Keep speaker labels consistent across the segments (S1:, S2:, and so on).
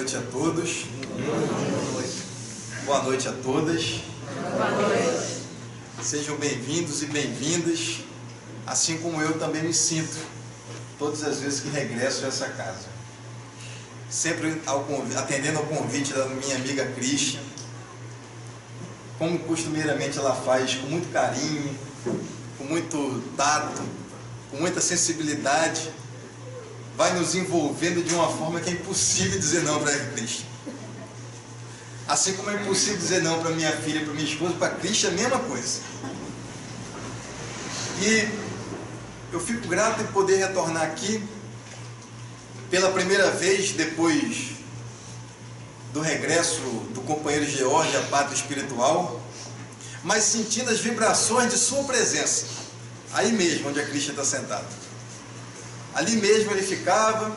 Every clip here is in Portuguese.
S1: noite a todos. Boa noite a todas.
S2: Boa noite.
S1: Sejam bem-vindos e bem-vindas, assim como eu também me sinto todas as vezes que regresso a essa casa. Sempre atendendo ao convite da minha amiga Christian, como costumeiramente ela faz, com muito carinho, com muito tato, com muita sensibilidade, vai nos envolvendo de uma forma que é impossível dizer não para a Christian. Assim como é impossível dizer não para minha filha, para minha esposa, para a Christian, a mesma coisa. E eu fico grato em poder retornar aqui pela primeira vez depois do regresso do companheiro George à pátria espiritual, mas sentindo as vibrações de sua presença, aí mesmo onde a Christian está sentada. Ali mesmo ele ficava,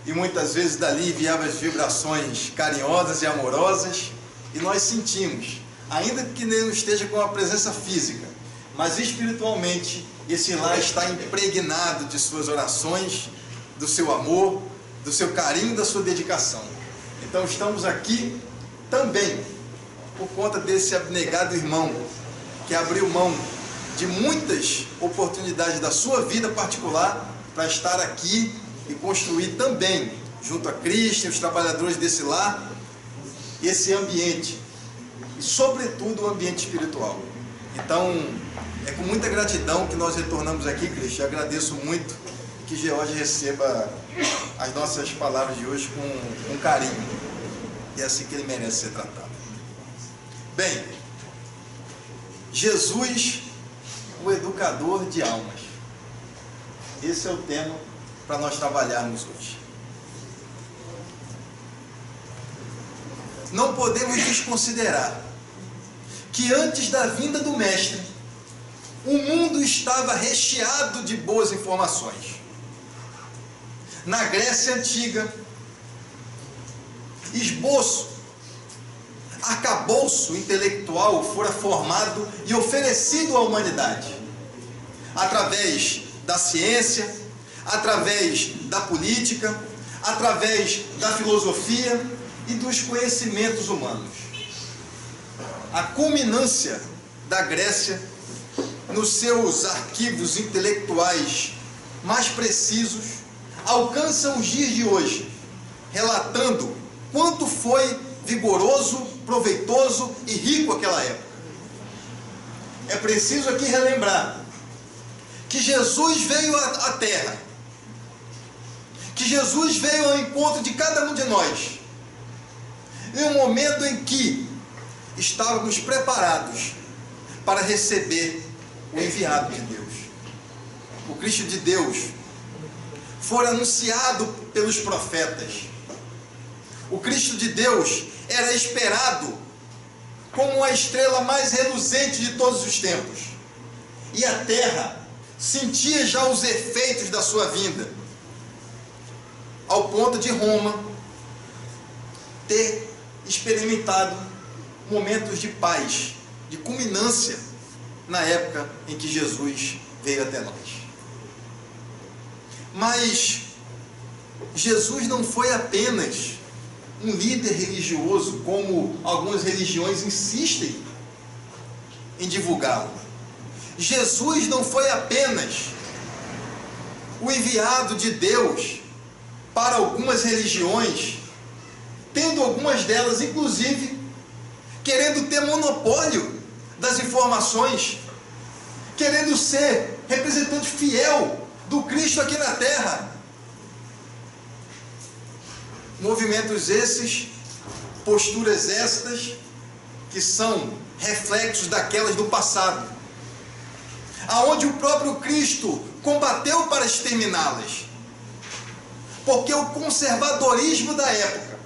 S1: e muitas vezes dali enviava as vibrações carinhosas e amorosas, e nós sentimos, ainda que não esteja com a presença física, mas espiritualmente, esse lar está impregnado de suas orações, do seu amor, do seu carinho, da sua dedicação. Então estamos aqui também por conta desse abnegado irmão que abriu mão de muitas oportunidades da sua vida particular para estar aqui e construir também, junto a Christian, os trabalhadores desse lar, esse ambiente, e sobretudo o ambiente espiritual. Então, é com muita gratidão que nós retornamos aqui, Christian. Eu agradeço muito que George receba as nossas palavras de hoje com carinho. E é assim que ele merece ser tratado. Bem, Jesus, o educador de almas. Esse é o tema para nós trabalharmos hoje. Não podemos desconsiderar que antes da vinda do Mestre, o mundo estava recheado de boas informações. Na Grécia Antiga, esboço, arcabouço intelectual fora formado e oferecido à humanidade, através da ciência, através da política, através da filosofia e dos conhecimentos humanos. A culminância da Grécia, nos seus arquivos intelectuais mais precisos, alcança os dias de hoje, relatando quanto foi vigoroso, proveitoso e rico aquela época. É preciso aqui relembrar que Jesus veio à Terra, que Jesus veio ao encontro de cada um de nós, em um momento em que estávamos preparados para receber o enviado de Deus. O Cristo de Deus foi anunciado pelos profetas. O Cristo de Deus era esperado como a estrela mais reluzente de todos os tempos. E a terra sentia já os efeitos da sua vinda, ao ponto de Roma ter experimentado momentos de paz, de culminância, na época em que Jesus veio até nós. Mas Jesus não foi apenas um líder religioso, como algumas religiões insistem em divulgá-lo. Jesus não foi apenas o enviado de Deus para algumas religiões, tendo algumas delas, inclusive, querendo ter monopólio das informações, querendo ser representante fiel do Cristo aqui na Terra. Movimentos esses, posturas estas, que são reflexos daquelas do passado, aonde o próprio Cristo combateu para exterminá-las, porque o conservadorismo da época,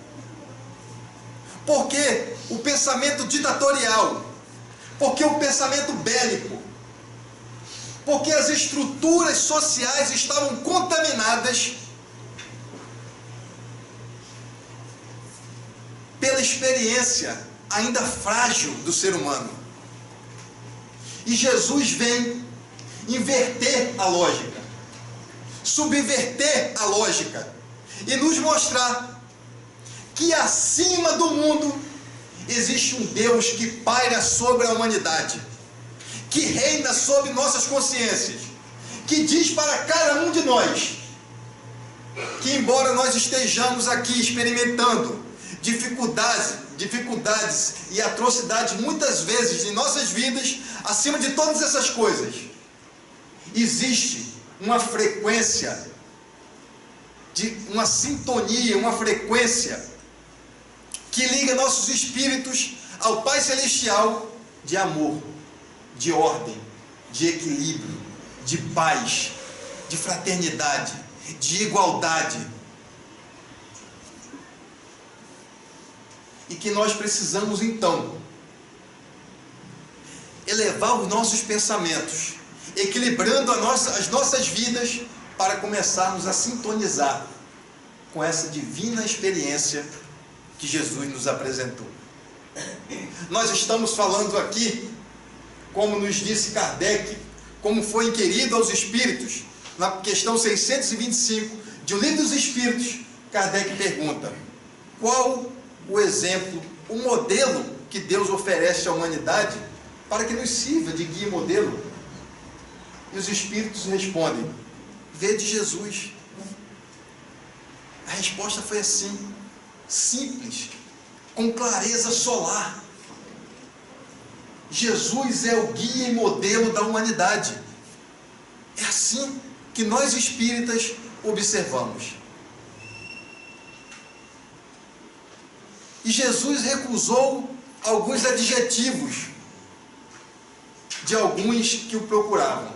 S1: porque o pensamento ditatorial, porque o pensamento bélico, porque as estruturas sociais estavam contaminadas pela experiência ainda frágil do ser humano. E Jesus vem inverter a lógica, subverter a lógica e nos mostrar que acima do mundo existe um Deus que paira sobre a humanidade, que reina sobre nossas consciências, que diz para cada um de nós que, embora nós estejamos aqui experimentando dificuldades e atrocidades muitas vezes em nossas vidas, acima de todas essas coisas, existe uma frequência, uma sintonia, uma frequência que liga nossos espíritos ao Pai Celestial, de amor, de ordem, de equilíbrio, de paz, de fraternidade, de igualdade. E que nós precisamos então elevar os nossos pensamentos, equilibrando as nossas vidas, para começarmos a sintonizar com essa divina experiência que Jesus nos apresentou. Nós estamos falando aqui, como nos disse Kardec, como foi inquirido aos Espíritos, na questão 625 de O Livro dos Espíritos. Kardec pergunta: qual o exemplo, o modelo que Deus oferece à humanidade para que nos sirva de guia e modelo? E os Espíritos respondem: vede Jesus. A resposta foi assim, simples, com clareza solar. Jesus é o guia e modelo da humanidade. É assim que nós espíritas observamos. E Jesus recusou alguns adjetivos de alguns que o procuravam.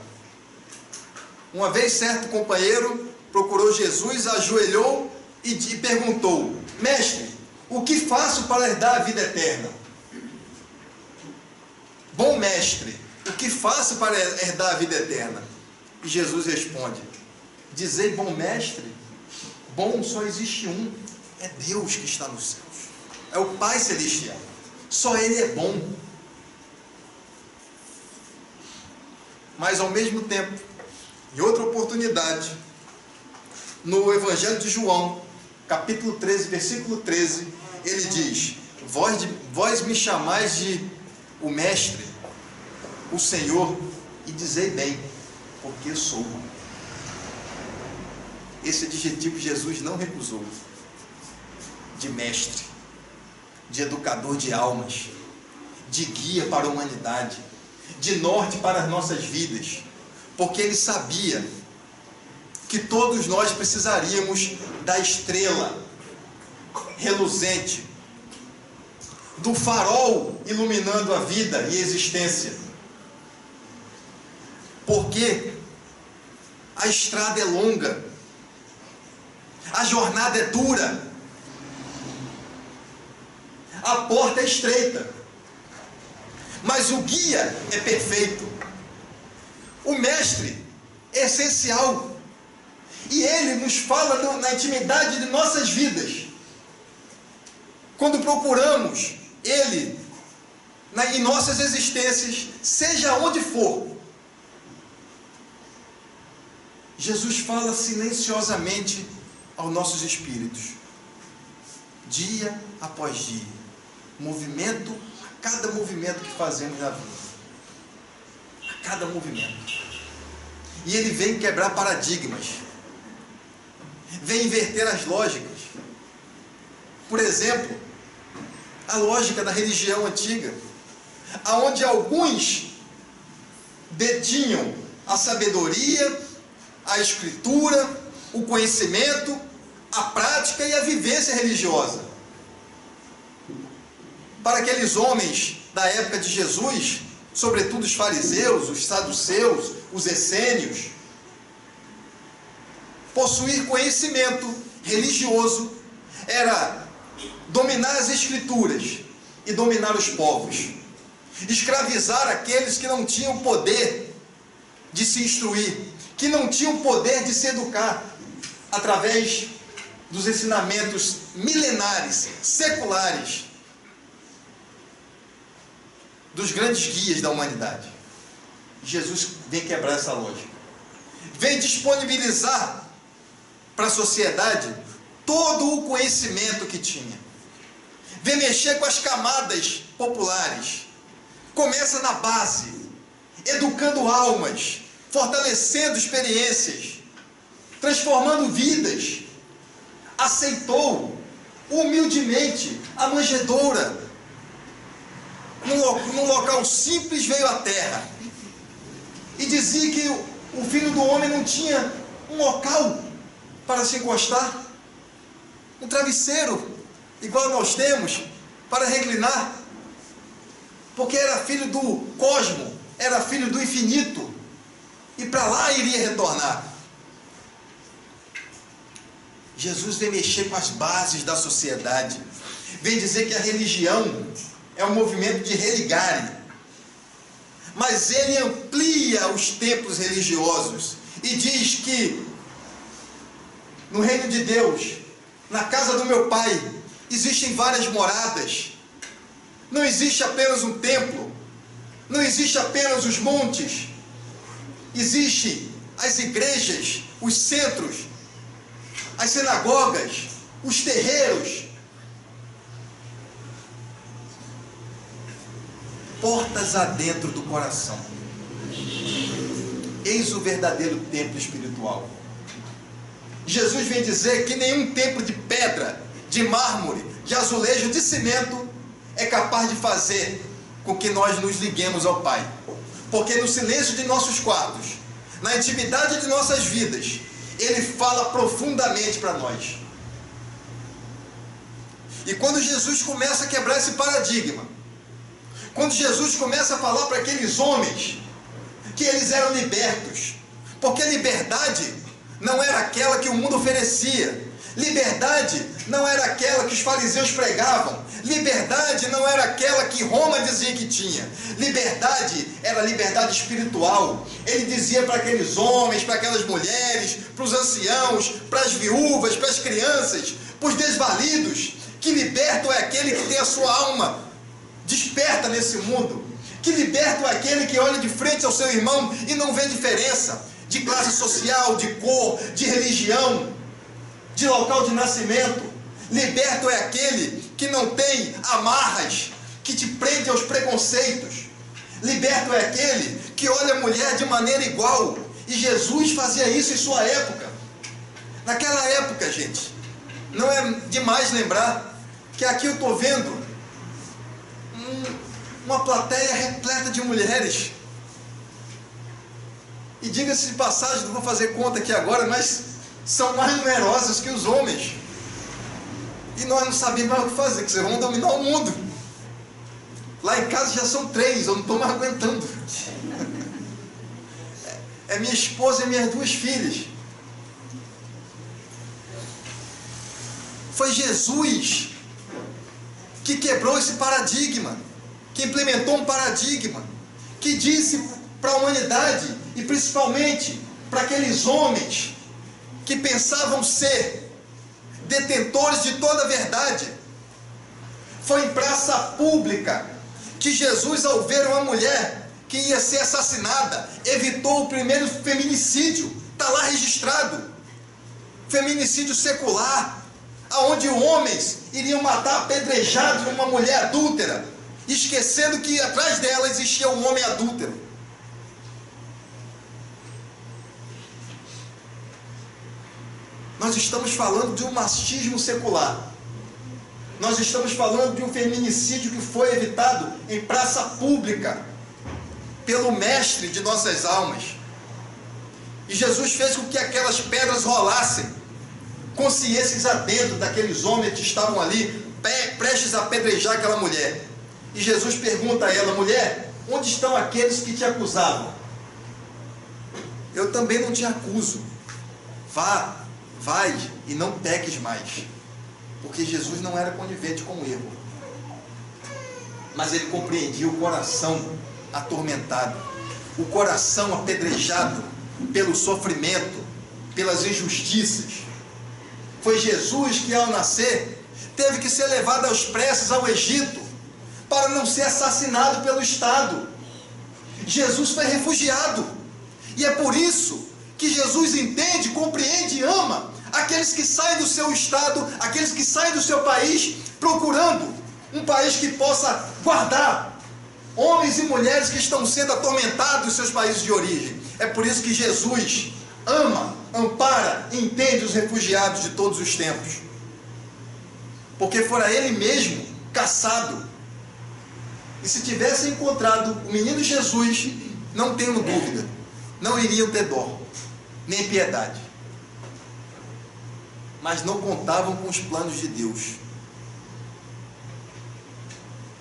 S1: Uma vez certo companheiro procurou Jesus, ajoelhou e perguntou: mestre, o que faço para herdar a vida eterna? Bom mestre, o que faço para herdar a vida eterna? E Jesus responde: dizei bom mestre, bom só existe um, é Deus que está nos céus, é o Pai Celestial, só Ele é bom. Mas ao mesmo tempo, em outra oportunidade, no Evangelho de João, capítulo 13, versículo 13, ele diz: vós me chamais de o Mestre, o Senhor, e dizei bem, porque sou. Esse adjetivo Jesus não recusou, de mestre, de educador de almas, de guia para a humanidade, de norte para as nossas vidas, porque ele sabia que todos nós precisaríamos da estrela reluzente, do farol iluminando a vida e a existência, porque a estrada é longa, a jornada é dura, a porta é estreita, mas o guia é perfeito, o mestre é essencial, e ele nos fala na intimidade de nossas vidas. Quando procuramos ele em nossas existências, seja onde for, Jesus fala silenciosamente aos nossos espíritos, dia após dia, movimento a cada movimento que fazemos na vida, a cada movimento. E ele vem quebrar paradigmas, vem inverter as lógicas. Por exemplo, a lógica da religião antiga, aonde alguns detinham a sabedoria, a escritura, o conhecimento, a prática e a vivência religiosa. Para aqueles homens da época de Jesus, sobretudo os fariseus, os saduceus, os essênios, possuir conhecimento religioso era dominar as escrituras e dominar os povos, escravizar aqueles que não tinham poder de se instruir, que não tinham poder de se educar, através dos ensinamentos milenares, seculares, dos grandes guias da humanidade. Jesus vem quebrar essa lógica, vem disponibilizar para a sociedade todo o conhecimento que tinha, vem mexer com as camadas populares. Começa na base, educando almas, fortalecendo experiências, transformando vidas. Aceitou humildemente a manjedoura. Num local simples veio à terra. E dizia que o Filho do Homem não tinha um local para se encostar. Um travesseiro, igual nós temos, para reclinar. Porque era filho do cosmo, era filho do infinito. E para lá iria retornar. Jesus vem mexer com as bases da sociedade. Vem dizer que a religião é um movimento de religare. Mas ele amplia os templos religiosos e diz que no reino de Deus, na casa do meu Pai, existem várias moradas. Não existe apenas um templo, não existe apenas os montes, existem as igrejas, os centros, as sinagogas, os terreiros, portas adentro do coração. Eis o verdadeiro templo espiritual. Jesus vem dizer que nenhum templo de pedra, de mármore, de azulejo, de cimento é capaz de fazer com que nós nos liguemos ao Pai. Porque no silêncio de nossos quartos, na intimidade de nossas vidas, Ele fala profundamente para nós. E quando Jesus começa a quebrar esse paradigma, quando Jesus começa a falar para aqueles homens que eles eram libertos, porque liberdade não era aquela que o mundo oferecia, liberdade não era aquela que os fariseus pregavam, liberdade não era aquela que Roma dizia que tinha, liberdade era liberdade espiritual. Ele dizia para aqueles homens, para aquelas mulheres, para os anciãos, para as viúvas, para as crianças, para os desvalidos, que liberto é aquele que tem a sua alma desperta nesse mundo, que liberto é aquele que olha de frente ao seu irmão e não vê diferença de classe social, de cor, de religião, de local de nascimento. Liberto é aquele que não tem amarras que te prende aos preconceitos. Liberto é aquele que olha a mulher de maneira igual. E Jesus fazia isso em sua época. Naquela época, gente, não é demais lembrar que aqui eu estou vendo uma plateia repleta de mulheres. E diga-se de passagem, não vou fazer conta aqui agora, mas são mais numerosas que os homens. E nós não sabemos mais o que fazer, que vocês vão dominar o mundo. Lá em casa já são 3, eu não estou mais aguentando. É minha esposa e minhas 2 filhas. Foi Jesus que quebrou esse paradigma, que implementou um paradigma, que disse para a humanidade, e principalmente para aqueles homens que pensavam ser detentores de toda a verdade. Foi em praça pública que Jesus, ao ver uma mulher que ia ser assassinada, evitou o primeiro feminicídio. Está lá registrado. Feminicídio secular, aonde homens iriam matar apedrejados uma mulher adúltera, esquecendo que atrás dela existia um homem adúltero. Nós estamos falando de um machismo secular. Nós estamos falando de um feminicídio que foi evitado em praça pública pelo mestre de nossas almas. E Jesus fez com que aquelas pedras rolassem, consciências adentro daqueles homens que estavam ali, prestes a apedrejar aquela mulher. E Jesus pergunta a ela: mulher, onde estão aqueles que te acusavam? Eu também não te acuso. Vai e não peques mais. Porque Jesus não era conivente com o erro, mas ele compreendia o coração atormentado, o coração apedrejado pelo sofrimento, pelas injustiças. Foi Jesus que, ao nascer, teve que ser levado aos presses ao Egito para não ser assassinado pelo Estado. Jesus foi refugiado, e é por isso que Jesus entende, compreende e ama Aqueles que saem do seu estado, aqueles que saem do seu país, procurando um país que possa guardar homens e mulheres que estão sendo atormentados em seus países de origem. É por isso que Jesus ama, ampara e entende os refugiados de todos os tempos. Porque fora ele mesmo caçado. E se tivesse encontrado o menino Jesus, não tenho dúvida, não iriam ter dó, nem piedade. Mas não contavam com os planos de Deus.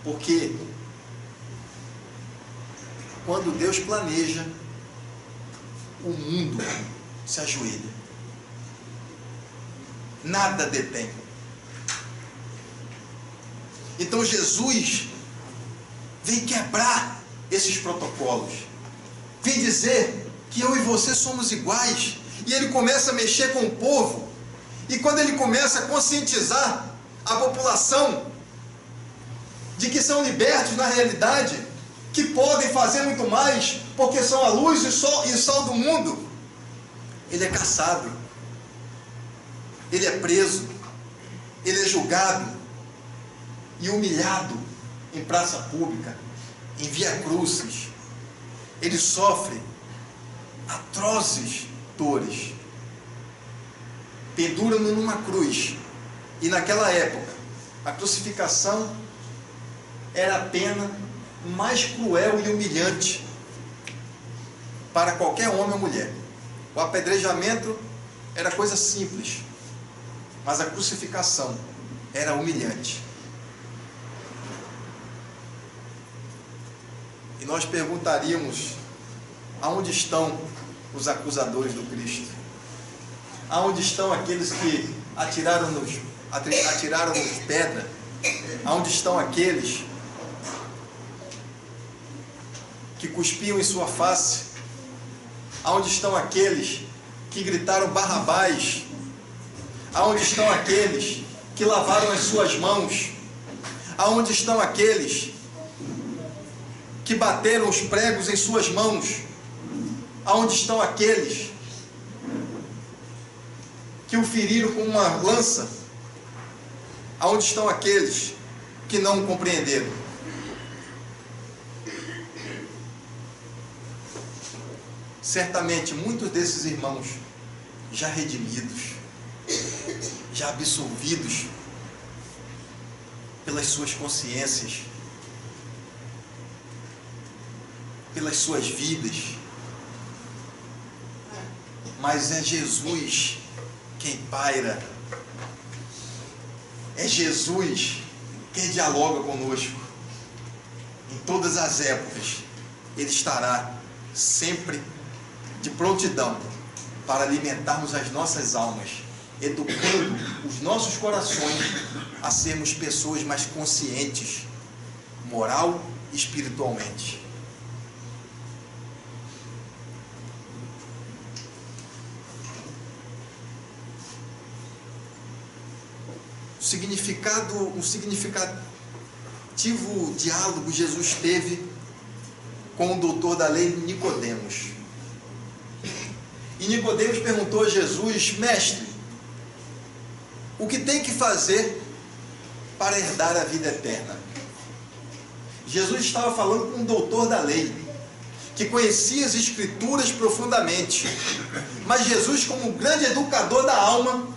S1: Porque quando Deus planeja, o mundo se ajoelha. Nada detém. Então Jesus vem quebrar esses protocolos. Vem dizer que eu e você somos iguais. E ele começa a mexer com o povo. E quando ele começa a conscientizar a população de que são libertos na realidade, que podem fazer muito mais, porque são a luz e o sol do mundo, ele é caçado, ele é preso, ele é julgado e humilhado em praça pública, em via crucis. Ele sofre atrozes dores, pendura-no numa cruz. E naquela época a crucificação era a pena mais cruel e humilhante para qualquer homem ou mulher. O apedrejamento era coisa simples, mas a crucificação era humilhante. E nós perguntaríamos: aonde estão os acusadores do Cristo? Aonde estão aqueles que atiraram-nos pedra? Aonde estão aqueles que cuspiam em sua face? Aonde estão aqueles que gritaram Barrabás? Aonde estão aqueles que lavaram as suas mãos? Aonde estão aqueles que bateram os pregos em suas mãos? Aonde estão aqueles que o feriram com uma lança? Aonde estão aqueles que não o compreenderam? Certamente muitos desses irmãos já redimidos, já absolvidos pelas suas consciências, pelas suas vidas, mas é Jesus quem paira, é Jesus quem dialoga conosco. Em todas as épocas Ele estará sempre de prontidão para alimentarmos as nossas almas, educando os nossos corações a sermos pessoas mais conscientes, moral e espiritualmente. Um significativo diálogo Jesus teve com o doutor da lei Nicodemos. E Nicodemos perguntou a Jesus: mestre, o que tem que fazer para herdar a vida eterna? Jesus estava falando com um doutor da lei, que conhecia as Escrituras profundamente. Mas Jesus, como um grande educador da alma,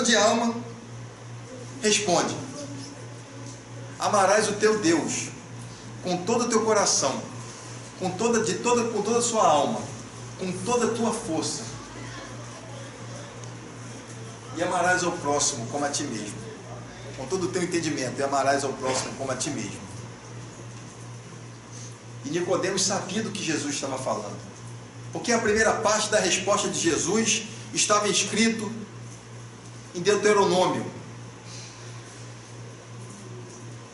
S1: de alma, responde: amarás o teu Deus com todo o teu coração, com toda a sua alma, com toda a tua força, e amarás ao próximo como a ti mesmo, com todo o teu entendimento, e amarás ao próximo como a ti mesmo. E Nicodemos sabia do que Jesus estava falando, porque a primeira parte da resposta de Jesus estava escrito em Deuteronômio,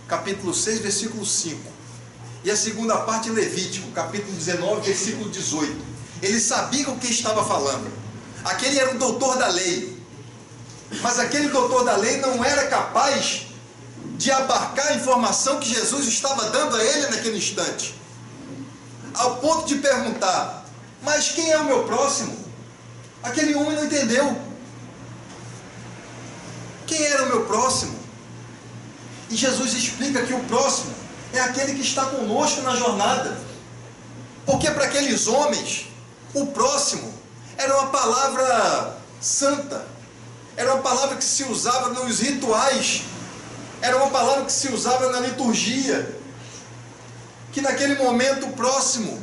S1: capítulo 6, versículo 5. E a segunda parte em Levítico, capítulo 19, versículo 18. Ele sabia o que estava falando. Aquele era um doutor da lei. Mas aquele doutor da lei não era capaz de abarcar a informação que Jesus estava dando a ele naquele instante. ao ponto de perguntar: mas quem é o meu próximo? Aquele homem não entendeu. Quem era o meu próximo? E Jesus explica que o próximo é aquele que está conosco na jornada. Porque para aqueles homens, o próximo era uma palavra santa, era uma palavra que se usava nos rituais, era uma palavra que se usava na liturgia, que naquele momento próximo,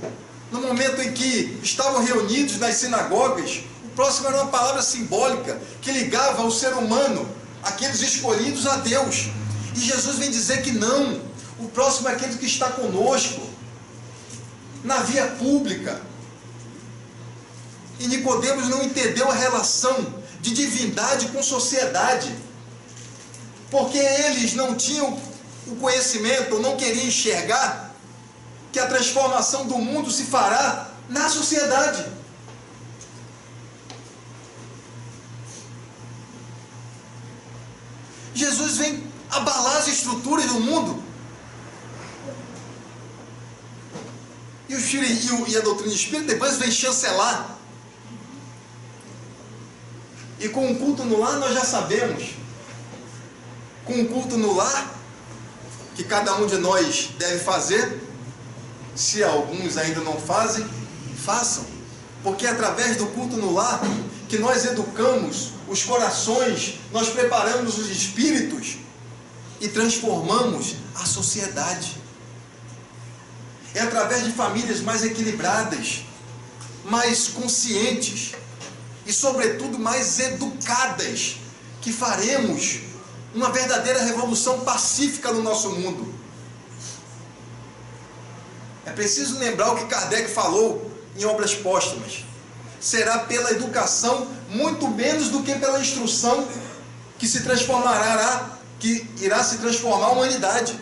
S1: no momento em que estavam reunidos nas sinagogas, o próximo era uma palavra simbólica que ligava o ser humano, aqueles escolhidos, a Deus. E Jesus vem dizer que não, o próximo é aquele que está conosco na via pública. E Nicodemos não entendeu a relação de divindade com sociedade, porque eles não tinham o conhecimento, ou não queriam enxergar que a transformação do mundo se fará na sociedade. Jesus vem abalar as estruturas do mundo. E a doutrina espírita depois vem chancelar. E com o culto no lar nós já sabemos. Com o culto no lar, que cada um de nós deve fazer, se alguns ainda não fazem, façam. Porque é através do culto no lar que nós educamos os corações, nós preparamos os espíritos e transformamos a sociedade. É através de famílias mais equilibradas, mais conscientes e, sobretudo, mais educadas, que faremos uma verdadeira revolução pacífica no nosso mundo. É preciso lembrar o que Kardec falou em Obras Póstumas. Será pela educação muito menos do que pela instrução que irá se transformar a humanidade.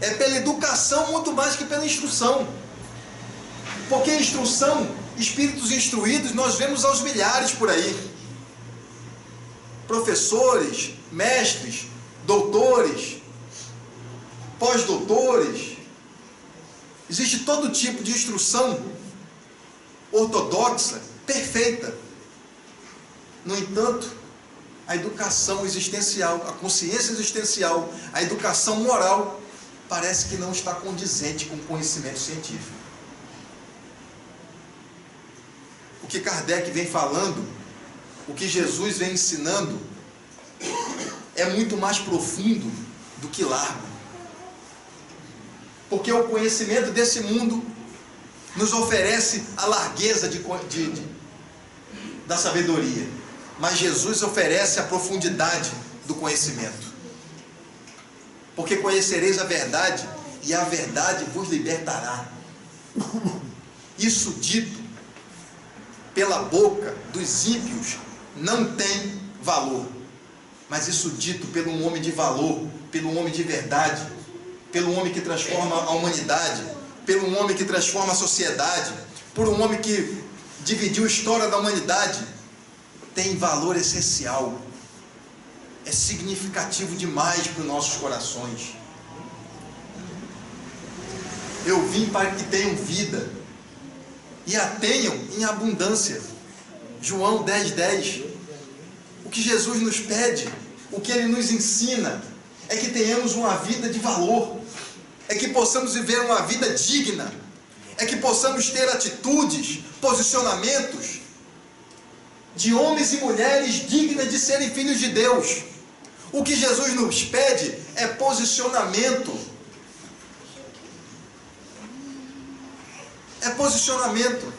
S1: É pela educação muito mais que pela instrução. Porque a instrução, espíritos instruídos, nós vemos aos milhares por aí. Professores, mestres, doutores, pós-doutores. Existe todo tipo de instrução ortodoxa, perfeita. No entanto, a educação existencial, a consciência existencial, a educação moral, parece que não está condizente com o conhecimento científico. O que Kardec vem falando, o que Jesus vem ensinando, é muito mais profundo do que largo. Porque o conhecimento desse mundo nos oferece a largueza da sabedoria, mas Jesus oferece a profundidade do conhecimento. Porque conhecereis a verdade, e a verdade vos libertará. Isso dito pela boca dos ímpios não tem valor, mas isso dito por um homem de valor, pelo homem de verdade, pelo homem que transforma a humanidade, pelo homem que transforma a sociedade, por um homem que dividiu a história da humanidade, tem valor essencial. É significativo demais para os nossos corações. Eu vim para que tenham vida e a tenham em abundância. João 10:10. O que Jesus nos pede, o que Ele nos ensina, é que tenhamos uma vida de valor, é que possamos viver uma vida digna, é que possamos ter atitudes, posicionamentos de homens e mulheres dignas de serem filhos de Deus. O que Jesus nos pede é posicionamento. É posicionamento.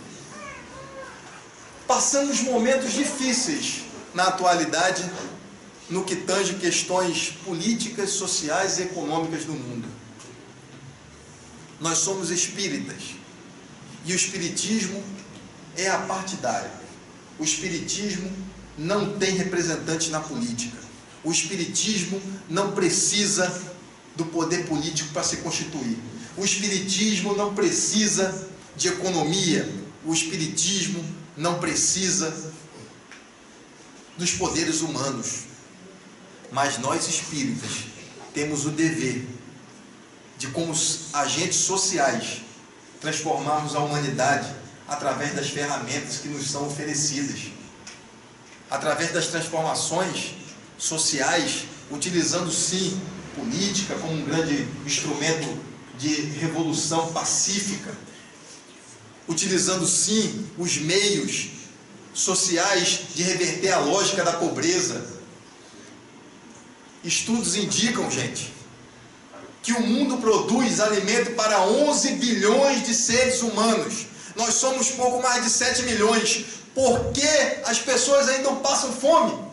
S1: Passamos momentos difíceis na atualidade no que tange questões políticas, sociais e econômicas do mundo. Nós somos espíritas e o espiritismo é apartidário. O espiritismo não tem representante na política. O espiritismo não precisa do poder político para se constituir. O espiritismo não precisa de economia. O espiritismo não precisa dos poderes humanos. Mas nós espíritas temos o dever de, como agentes sociais, transformarmos a humanidade através das ferramentas que nos são oferecidas, através das transformações sociais, utilizando sim política como um grande instrumento de revolução pacífica, utilizando sim os meios sociais de reverter a lógica da pobreza. Estudos indicam, gente, que o mundo produz alimento para 11 bilhões de seres humanos. Nós somos pouco mais de 7 milhões. Por que as pessoas ainda passam fome?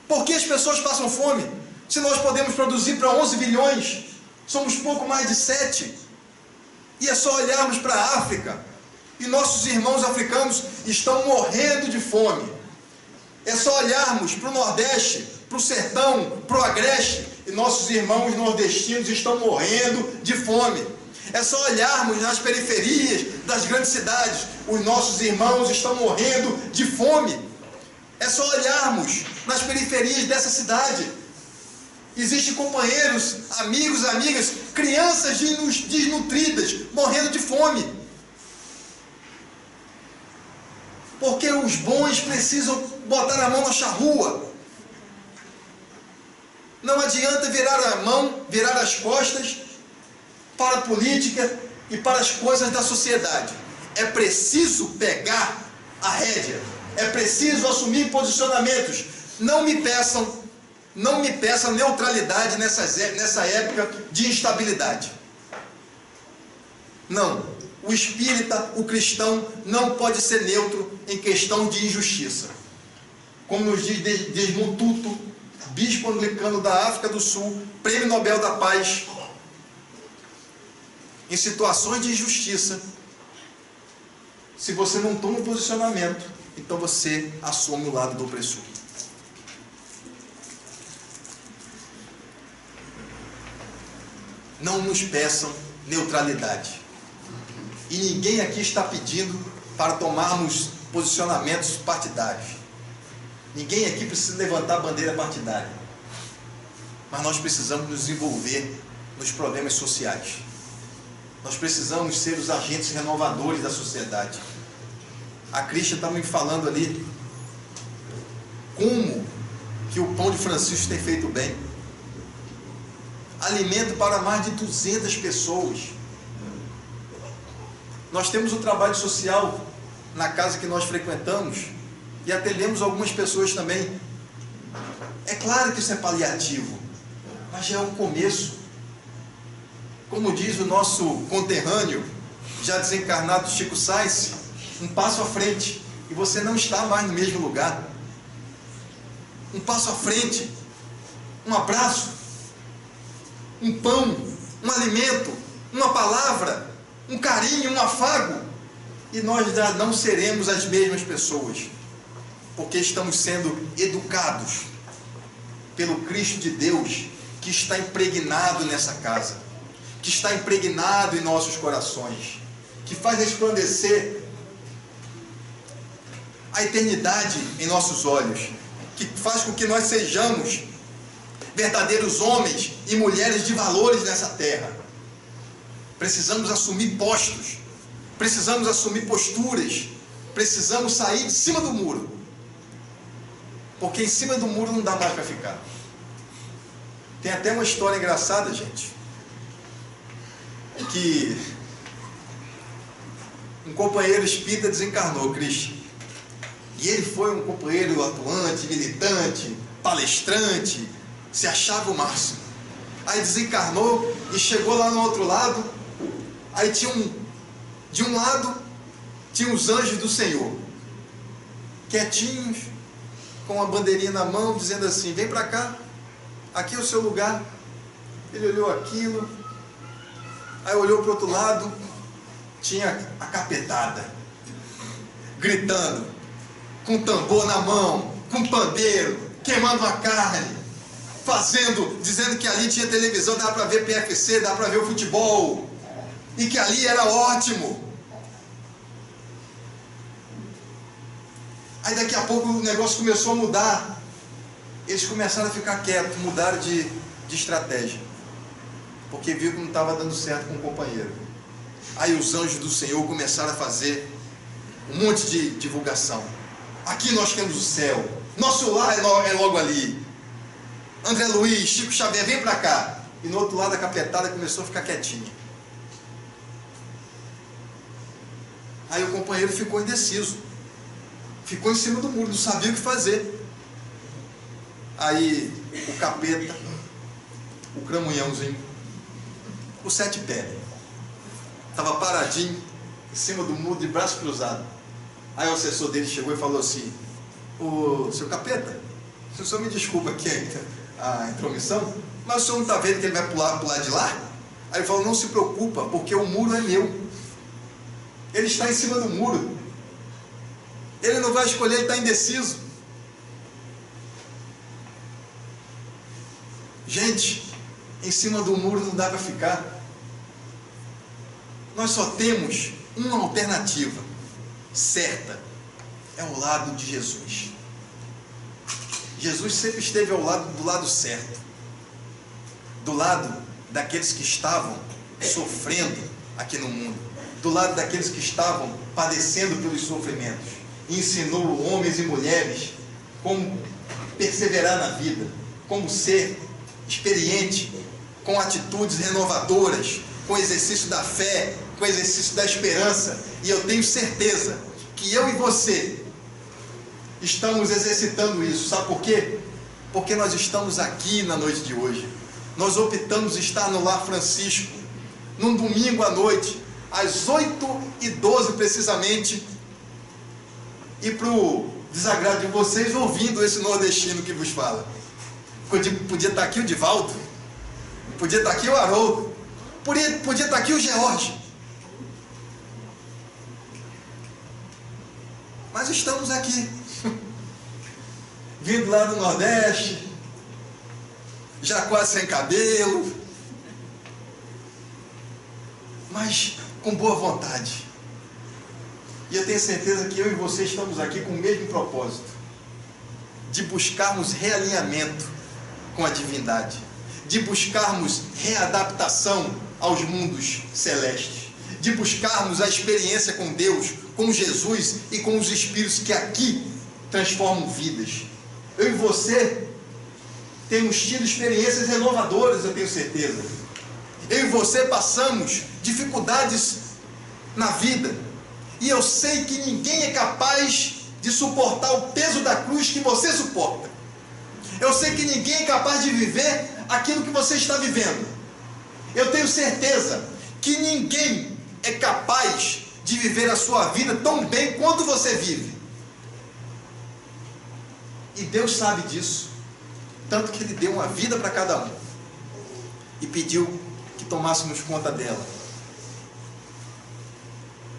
S1: Por que as pessoas passam fome? Se nós podemos produzir para 11 bilhões, somos pouco mais de 7. E é só olharmos para a África, e nossos irmãos africanos estão morrendo de fome. É só olharmos para o Nordeste, para o Sertão, para o Agreste, e nossos irmãos nordestinos estão morrendo de fome. É só olharmos nas periferias das grandes cidades, os nossos irmãos estão morrendo de fome. É só olharmos nas periferias dessa cidade. Existem companheiros, amigos, amigas, crianças desnutridas, morrendo de fome. Porque os bons precisam botar a mão na charrua. Não adianta virar a mão, virar as costas para a política e para as coisas da sociedade. É preciso pegar a rédea. É preciso assumir posicionamentos. Não me peçam neutralidade nessa época de instabilidade. Não. O espírita, o cristão, não pode ser neutro em questão de injustiça. Como nos diz Desmond Tutu, bispo anglicano da África do Sul, Prêmio Nobel da Paz, em situações de injustiça, se você não toma um posicionamento, então você assume o lado do opressor. Não nos peçam neutralidade. E ninguém aqui está pedindo para tomarmos posicionamentos partidários. Ninguém aqui precisa levantar a bandeira partidária. Mas nós precisamos nos envolver nos problemas sociais. Nós precisamos ser os agentes renovadores da sociedade. A Cristian está me falando ali como que o Pão de Francisco tem feito bem. Alimento para mais de 200 pessoas. Nós temos o trabalho social na casa que nós frequentamos e atendemos algumas pessoas também. É claro que isso é paliativo, mas já é um começo. Como diz o nosso conterrâneo, já desencarnado Chico Sainz, um passo à frente e você não está mais no mesmo lugar. Um passo à frente, um abraço, um pão, um alimento, uma palavra, um carinho, um afago, e nós já não seremos as mesmas pessoas, porque estamos sendo educados pelo Cristo de Deus que está impregnado nessa casa, que está impregnado em nossos corações, que faz resplandecer a eternidade em nossos olhos, que faz com que nós sejamos verdadeiros homens e mulheres de valores nessa terra. Precisamos assumir postos, precisamos assumir posturas, precisamos sair de cima do muro, porque em cima do muro não dá mais para ficar. Tem até uma história engraçada, gente, que um companheiro espírita desencarnou, Cristian, e ele foi um companheiro atuante, militante, palestrante, se achava o máximo. Aí desencarnou e chegou lá no outro lado. Aí de um lado tinha os anjos do Senhor, quietinhos, com uma bandeirinha na mão, dizendo assim: vem para cá, aqui é o seu lugar. Ele olhou aquilo, aí olhou para o outro lado, tinha a capetada, gritando, com tambor na mão, com pandeiro, queimando a carne, dizendo que ali tinha televisão, dava para ver PFC, dava para ver o futebol, e que ali era ótimo. Aí daqui a pouco o negócio começou a mudar, eles começaram a ficar quietos, mudaram de estratégia, porque viu que não estava dando certo com o companheiro. Aí os anjos do Senhor começaram a fazer um monte de divulgação. Aqui nós temos o céu, nosso lar é logo ali. André Luiz, Chico Xavier, vem para cá. E no outro lado a capetada começou a ficar quietinha. Aí o companheiro ficou indeciso. Ficou em cima do muro, não sabia o que fazer. Aí o capeta, o cramunhãozinho, o sete pés, estava paradinho em cima do muro de braço cruzado. Aí o assessor dele chegou e falou assim: ô seu capeta, o senhor me desculpa aqui a intromissão, mas o senhor não está vendo que ele vai pular de lá? Aí ele falou: não se preocupa, porque o muro é meu. Ele está em cima do muro. Ele não vai escolher, ele está indeciso. Gente, em cima do muro não dá para ficar. Nós só temos uma alternativa certa: é ao lado de Jesus. Jesus sempre esteve do lado certo, do lado daqueles que estavam sofrendo aqui no mundo, do lado daqueles que estavam padecendo pelos sofrimentos. E ensinou homens e mulheres como perseverar na vida, como ser experiente, com atitudes renovadoras, com exercício da fé, com exercício da esperança. E eu tenho certeza que eu e você estamos exercitando isso. Sabe por quê? Porque nós estamos aqui na noite de hoje. Nós optamos estar no Lar Francisco, num domingo à noite, às 8h12 precisamente, e para o desagrado de vocês, ouvindo esse nordestino que vos fala. Podia estar aqui o Divaldo, podia estar aqui o Haroldo, podia estar aqui o George, mas estamos aqui, vindo lá do Nordeste, já quase sem cabelo, mas com boa vontade. E eu tenho certeza que eu e você estamos aqui com o mesmo propósito, de buscarmos realinhamento com a divindade, de buscarmos readaptação aos mundos celestes, de buscarmos a experiência com Deus, com Jesus e com os Espíritos que aqui transformam vidas. Eu e você temos tido experiências renovadoras, eu tenho certeza. Eu e você passamos dificuldades na vida, e eu sei que ninguém é capaz de suportar o peso da cruz que você suporta. Eu sei que ninguém é capaz de viver aquilo que você está vivendo. Eu tenho certeza que ninguém é capaz de viver a sua vida tão bem quanto você vive. E Deus sabe disso, tanto que Ele deu uma vida para cada um e pediu que tomássemos conta dela,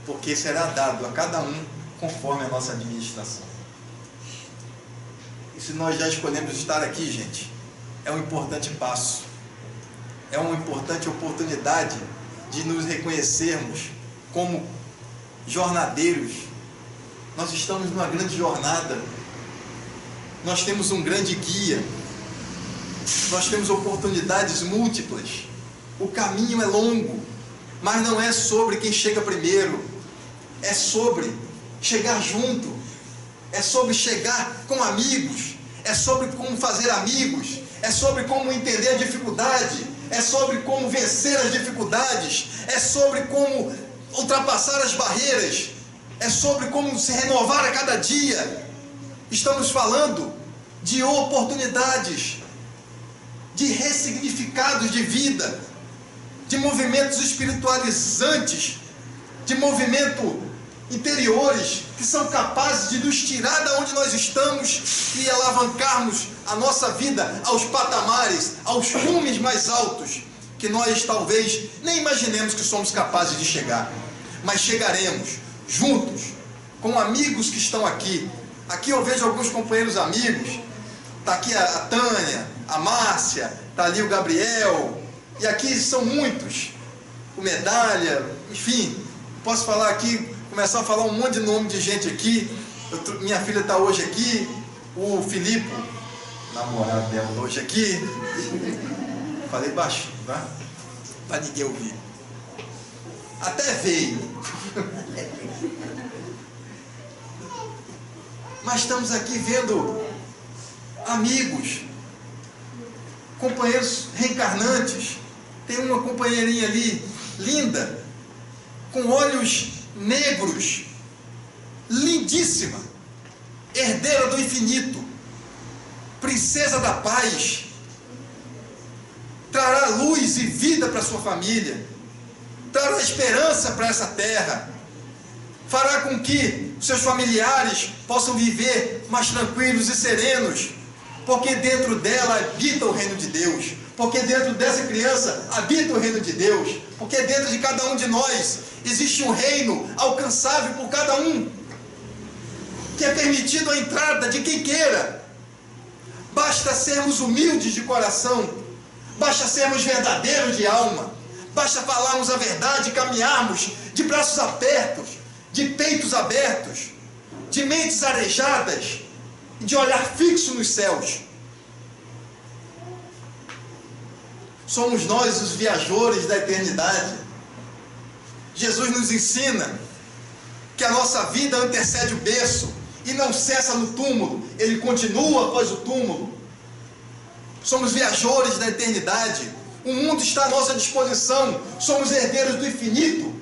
S1: porque será dado a cada um conforme a nossa administração. E se nós já escolhemos estar aqui, gente, é um importante passo, é uma importante oportunidade de nos reconhecermos como jornadeiros. Nós estamos numa grande jornada, nós temos um grande guia, nós temos oportunidades múltiplas, o caminho é longo, mas não é sobre quem chega primeiro, é sobre chegar junto, é sobre chegar com amigos, é sobre como fazer amigos, é sobre como entender a dificuldade, é sobre como vencer as dificuldades, é sobre como ultrapassar as barreiras, é sobre como se renovar a cada dia. Estamos falando de oportunidades, de ressignificados de vida, de movimentos espiritualizantes, de movimento interiores que são capazes de nos tirar da onde nós estamos e alavancarmos a nossa vida aos patamares, aos cumes mais altos, que nós talvez nem imaginemos que somos capazes de chegar, mas chegaremos juntos, com amigos que estão aqui. Aqui eu vejo alguns companheiros amigos, está aqui a Tânia, a Márcia, está ali o Gabriel, e aqui são muitos, o Medalha, enfim, posso falar aqui, começar a falar um monte de nome de gente aqui. Minha filha está hoje aqui, o Filipe, namorado dela, hoje aqui. Falei baixo, tá? Para ninguém ouvir. Até veio. Mas estamos aqui vendo amigos, companheiros reencarnantes. Tem uma companheirinha ali, linda, com olhos negros, lindíssima, herdeira do infinito, princesa da paz, trará luz e vida para sua família, trará esperança para essa terra, fará com que seus familiares possam viver mais tranquilos e serenos, porque dentro dela habita o reino de Deus, porque dentro dessa criança habita o reino de Deus, porque dentro de cada um de nós existe um reino alcançável por cada um, que é permitido a entrada de quem queira. Basta sermos humildes de coração, basta sermos verdadeiros de alma, basta falarmos a verdade e caminharmos de braços abertos, de peitos abertos, de mentes arejadas, de olhar fixo nos céus. Somos nós os viajores da eternidade. Jesus nos ensina que a nossa vida antecede o berço e não cessa no túmulo, ele continua após o túmulo. Somos viajores da eternidade. O mundo está à nossa disposição. Somos herdeiros do infinito.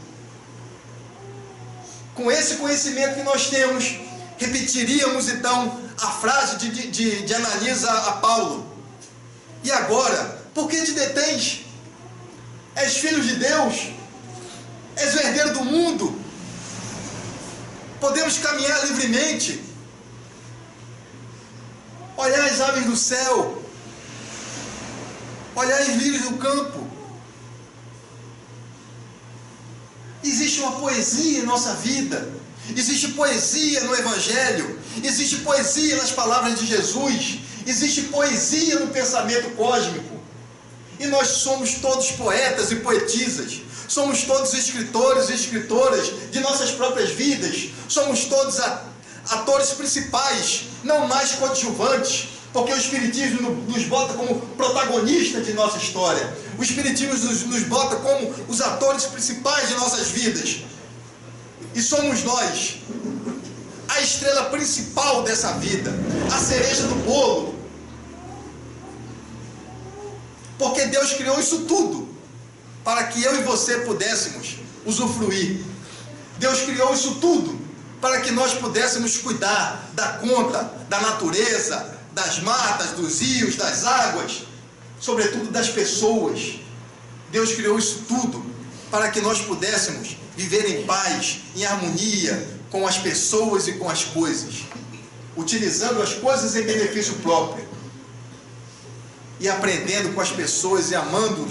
S1: Com esse conhecimento que nós temos, repetiríamos então a frase de Ananias a Paulo: e agora, por que te detens? És filho de Deus, és o herdeiro do mundo, podemos caminhar livremente. Olhai as aves do céu, olhai os lírios do campo. Existe uma poesia em nossa vida, existe poesia no Evangelho, existe poesia nas palavras de Jesus, existe poesia no pensamento cósmico. E nós somos todos poetas e poetisas, somos todos escritores e escritoras de nossas próprias vidas, somos todos atores principais, não mais coadjuvantes, porque o Espiritismo nos bota como protagonistas de nossa história. O Espiritismo nos bota como os atores principais de nossas vidas. E somos nós a estrela principal dessa vida, a cereja do bolo. Porque Deus criou isso tudo para que eu e você pudéssemos usufruir. Deus criou isso tudo para que nós pudéssemos cuidar da conta, da natureza, das matas, dos rios, das águas, sobretudo das pessoas. Deus criou isso tudo para que nós pudéssemos viver em paz, em harmonia com as pessoas e com as coisas, utilizando as coisas em benefício próprio e aprendendo com as pessoas e amando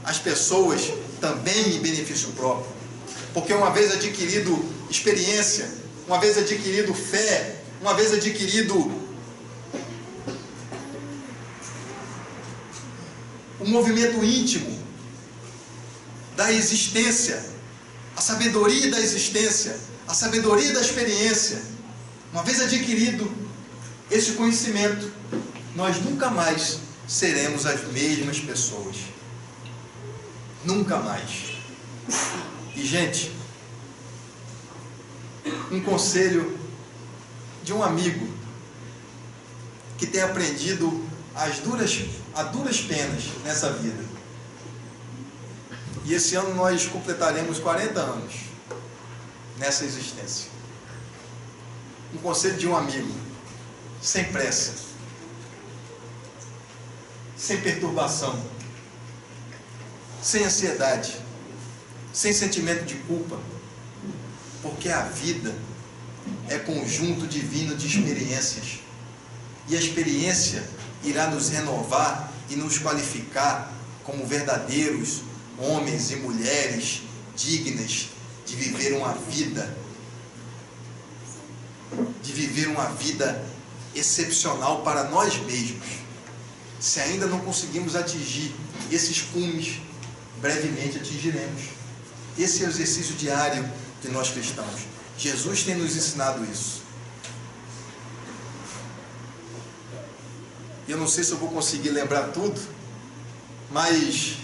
S1: as pessoas também em benefício próprio. Porque uma vez adquirido experiência, uma vez adquirido fé, uma vez adquirido o movimento íntimo da existência, a sabedoria da existência, a sabedoria da experiência, uma vez adquirido esse conhecimento, nós nunca mais seremos as mesmas pessoas. Nunca mais. E, gente, um conselho de um amigo que tem aprendido a duras penas nessa vida. E esse ano nós completaremos 40 anos nessa existência. Um conselho de um amigo: sem pressa, sem perturbação, sem ansiedade, sem sentimento de culpa, porque a vida é conjunto divino de experiências, e a experiência irá nos renovar e nos qualificar como verdadeiros homens e mulheres dignas de viver uma vida excepcional para nós mesmos. Se ainda não conseguimos atingir esses cumes, brevemente atingiremos. Esse é o exercício diário de nós cristãos. Jesus tem nos ensinado isso. Eu não sei se eu vou conseguir lembrar tudo, mas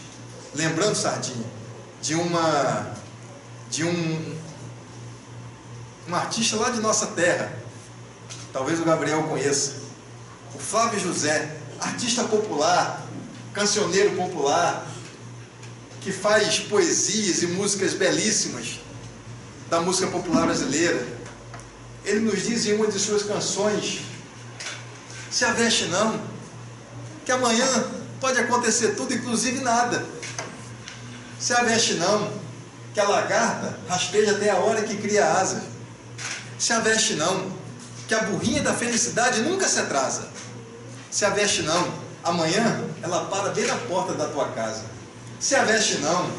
S1: lembrando, Sardinha, de uma de um artista lá de nossa terra, talvez o Gabriel conheça, o Flávio José, artista popular, cancioneiro popular, que faz poesias e músicas belíssimas da música popular brasileira. Ele nos diz em uma de suas canções: se aveste não, que amanhã pode acontecer tudo, inclusive nada. Se aveste não, que a lagarta rasteja até a hora que cria asas. Se aveste não, que a burrinha da felicidade nunca se atrasa. Se aveste não, amanhã ela para bem na porta da tua casa. Se aveste não,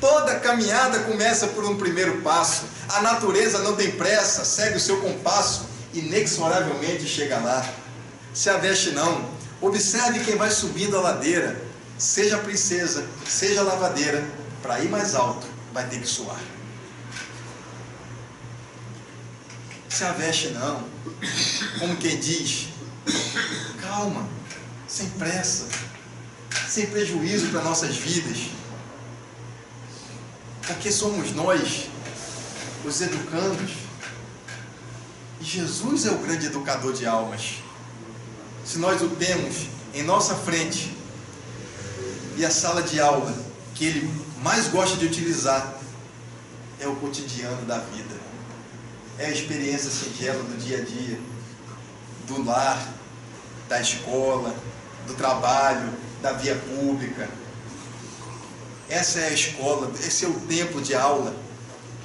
S1: toda caminhada começa por um primeiro passo. A natureza não tem pressa, segue o seu compasso, inexoravelmente chega lá. Se aveste não, observe quem vai subindo a ladeira. Seja princesa, seja lavadeira, para ir mais alto vai ter que suar. Se aveste não, como quem diz, calma, sem pressa, sem prejuízo para nossas vidas, porque somos nós os educandos e Jesus é o grande educador de almas. Se nós o temos em nossa frente, e a sala de aula que ele mais gosta de utilizar é o cotidiano da vida, é a experiência singela do dia a dia, do lar, da escola, do trabalho, da via pública. Essa é a escola, esse é o tempo de aula.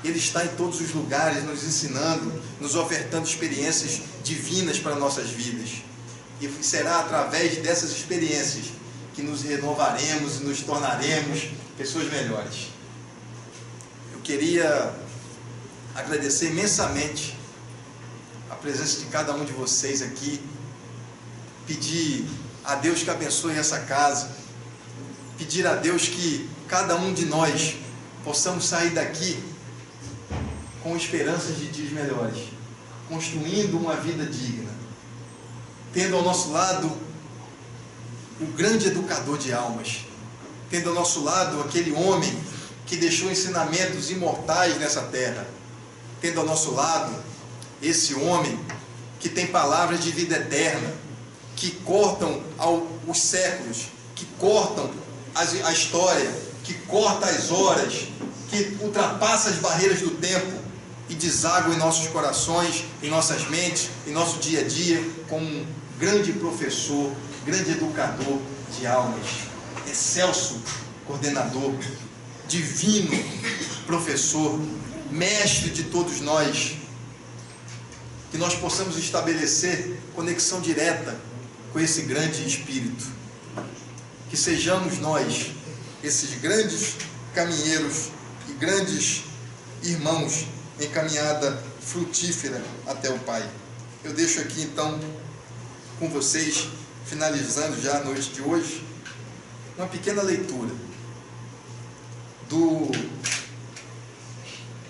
S1: Ele está em todos os lugares, nos ensinando, nos ofertando experiências divinas para nossas vidas. E será através dessas experiências que nos renovaremos e nos tornaremos pessoas melhores. Eu queria agradecer imensamente a presença de cada um de vocês aqui, pedir a Deus que abençoe essa casa, pedir a Deus que cada um de nós possamos sair daqui com esperanças de dias melhores, construindo uma vida digna, tendo ao nosso lado o grande educador de almas, tendo ao nosso lado aquele homem que deixou ensinamentos imortais nessa terra, tendo ao nosso lado esse homem que tem palavras de vida eterna, que cortam os séculos, que cortam a história, que corta as horas, que ultrapassa as barreiras do tempo e deságua em nossos corações, em nossas mentes, em nosso dia a dia, como um grande professor, grande educador de almas, excelso coordenador, divino professor, mestre de todos nós. Que nós possamos estabelecer conexão direta com esse grande Espírito. Que sejamos nós, esses grandes caminheiros e grandes irmãos em caminhada frutífera até o Pai. Eu deixo aqui então com vocês, finalizando já a noite de hoje, uma pequena leitura do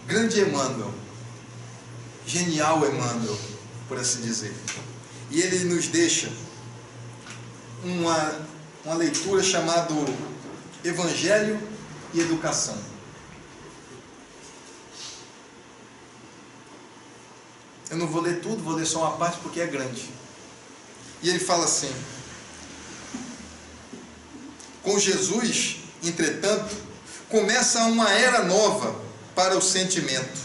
S1: grande Emmanuel, genial Emmanuel, por assim dizer. E ele nos deixa uma leitura chamada Evangelho e Educação. Eu não vou ler tudo, vou ler só uma parte porque é grande. E ele fala assim: com Jesus, entretanto, começa uma era nova para o sentimento,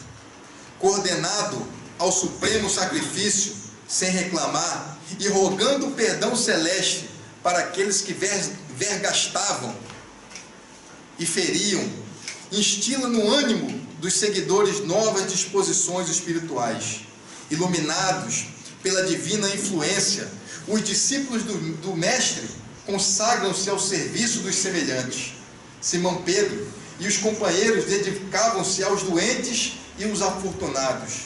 S1: coordenado ao supremo sacrifício, sem reclamar, e rogando o perdão celeste para aqueles que vergastavam e feriam, instila no ânimo dos seguidores novas disposições espirituais. Iluminados pela divina influência, os discípulos do Mestre consagram-se ao serviço dos semelhantes. Simão Pedro e os companheiros dedicavam-se aos doentes e os afortunados.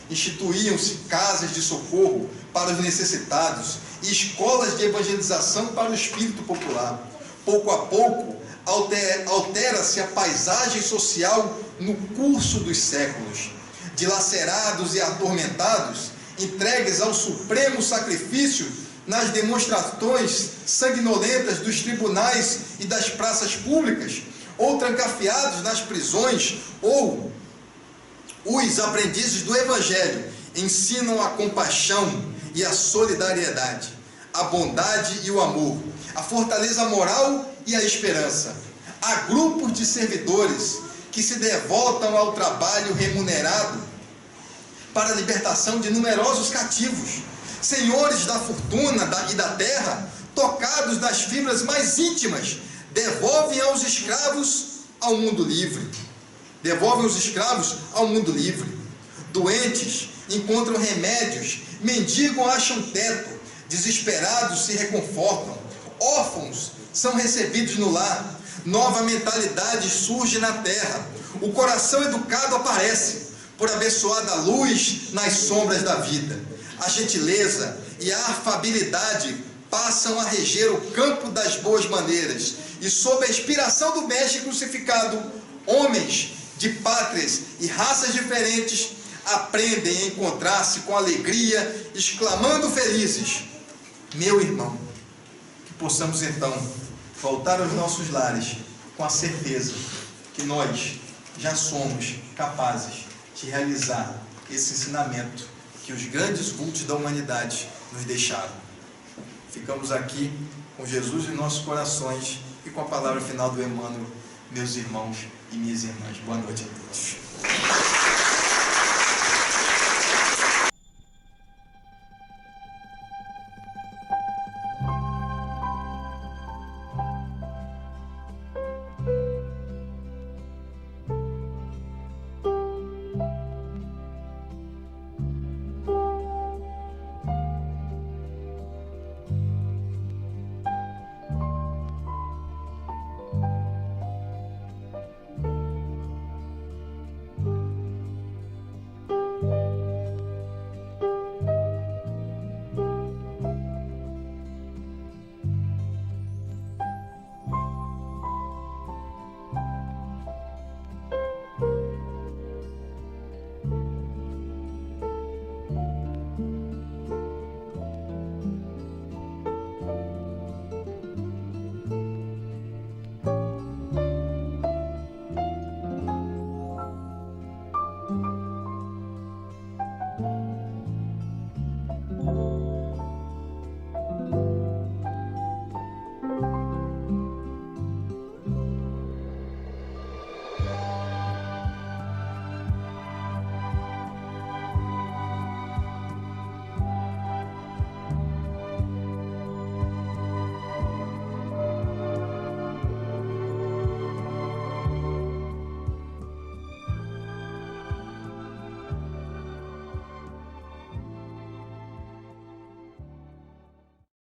S1: Instituíam-se casas de socorro para os necessitados e escolas de evangelização para o espírito popular. Pouco a pouco, altera-se a paisagem social no curso dos séculos. Dilacerados e atormentados, entregues ao supremo sacrifício nas demonstrações sanguinolentas dos tribunais e das praças públicas, ou trancafiados nas prisões, ou Os aprendizes do Evangelho ensinam a compaixão e a solidariedade, a bondade e o amor, a fortaleza moral e a esperança. Há grupos de servidores que se devotam ao trabalho remunerado para a libertação de numerosos cativos, senhores da fortuna e da terra, tocados das fibras mais íntimas, devolvem os escravos ao mundo livre. Doentes encontram remédios, mendigos acham teto, desesperados se reconfortam, órfãos são recebidos no lar, nova mentalidade surge na terra, o coração educado aparece, por abençoada luz nas sombras da vida. A gentileza e a afabilidade passam a reger o campo das boas maneiras, e sob a inspiração do Mestre crucificado, homens de pátrias e raças diferentes aprendem a encontrar-se com alegria, exclamando felizes: meu irmão. Que possamos então voltar aos nossos lares com a certeza que nós já somos capazes de realizar esse ensinamento que os grandes vultos da humanidade nos deixaram. Ficamos aqui com Jesus em nossos corações e com a palavra final do Emmanuel, meus irmãos e minhas irmãs. Boa noite a todos.